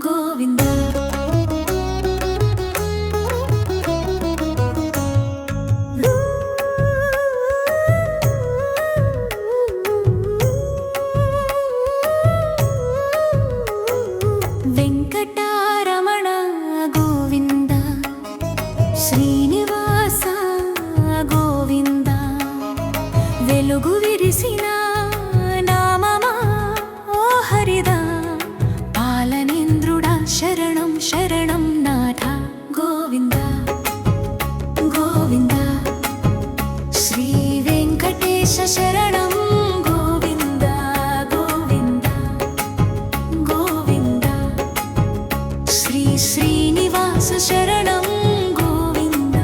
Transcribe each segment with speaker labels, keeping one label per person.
Speaker 1: గోవింద వెంకటారమణ గోవింద శ్రీనివాస గోవింద వెలుగు విరిసిన నామమా ఓ హరిదా పాలనేంద్రుడా శరణం శరణం నాథ గోవింద గోవింద శ్రీ వెంకటేశ శరణం గోవింద గోవింద గోవింద శ్రీ శ్రీనివాస శరణం గోవింద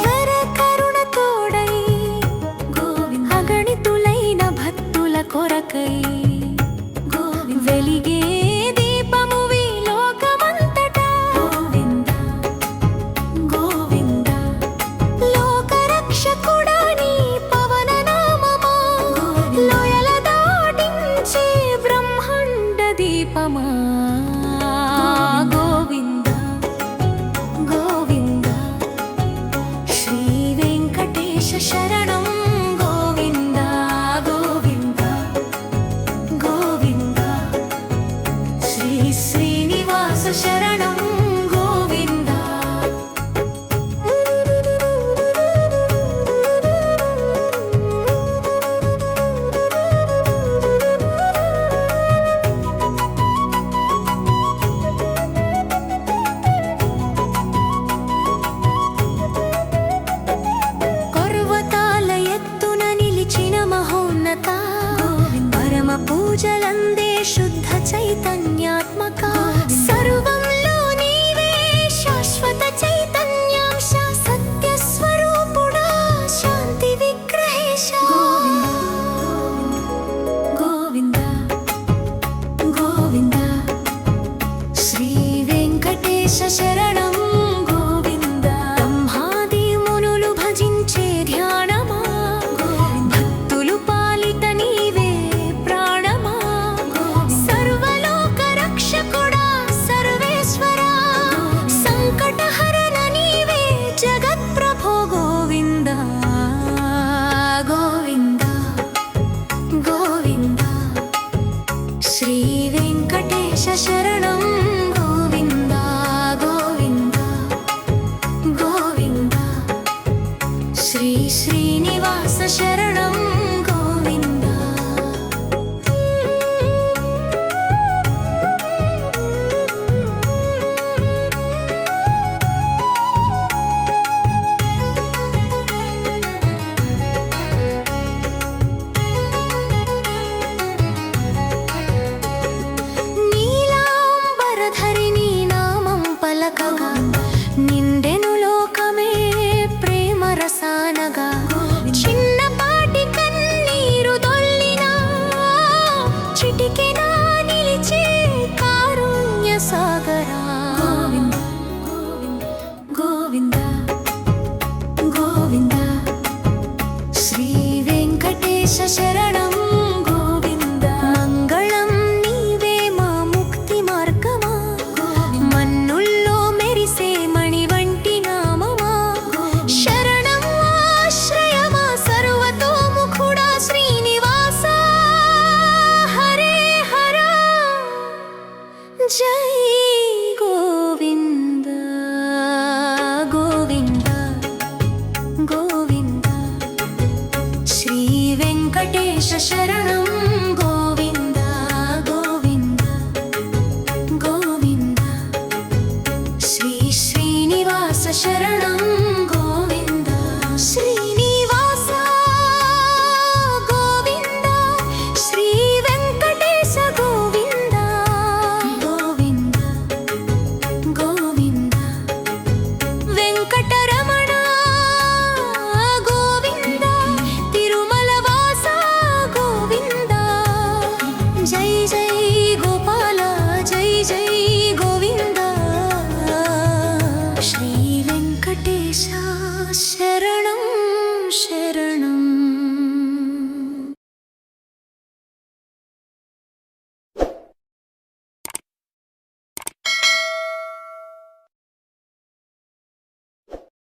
Speaker 1: వర కరుణ తోడై గోవింద అగణితులైన భక్తుల కొరకై వెలిగే దీపమువి లోకమంతటా గోవింద గోవింద లోకరక్షకుడా నీ పవన నామమా లోయల దాటించే బ్రహ్మాండ దీపమా గోవింద గోవింద శ్రీ వెంకటేశ శరణం గోవింద గోవింద గోవింద శ్రీ శ్రీనివాస శరణం గోవింద పర్వతాల ఎత్తున నిలిచిన మహోన్నత పరమ పూజలందే శుద్ధ చైతన్యాత్మక సర్వంలో నీవే శాశ్వత చైతన్యాంశ సత్య స్వరూపుడా శాంతి విగ్రహేశ గోవింద గోవింద శ్రీ వెంకటేశ శరణం గోవింద బ్రహ్మాది మునులు భజించే ధ్యానమా భక్తులు పాలిత నీవే ప్రాణమా సర్వలోక రక్షకుడా సర్వేశ్వరా సంకటహరణ నీవే జగత్ప్రభో గోవింద గోవింద గోవింద శ్రీ వెంకటేశ శరణం గోవింద గోవింద గోవింద శ్రీ శ్రీనివాస శరణం గోవింద నీలాంబరధరి నీ నామం పలకగా నిండెను లోకమే ప్రేమ రసానగా చిన్నపాటి కన్నీరు దొల్లినా చిటికెనా నిలిచే కారుణ్య సాగరా గోవింద గోవింద శ్రీ వెంకటేశ శరణం గోవింద మంగళం నీవే మా ముక్తి మార్గమా మన్నుల్లో మెరిసే మణి వంటి నామమా శరణం ఆశ్రయమా సర్వతోముఖుడా శ్రీనివాస హరే హరే జై జై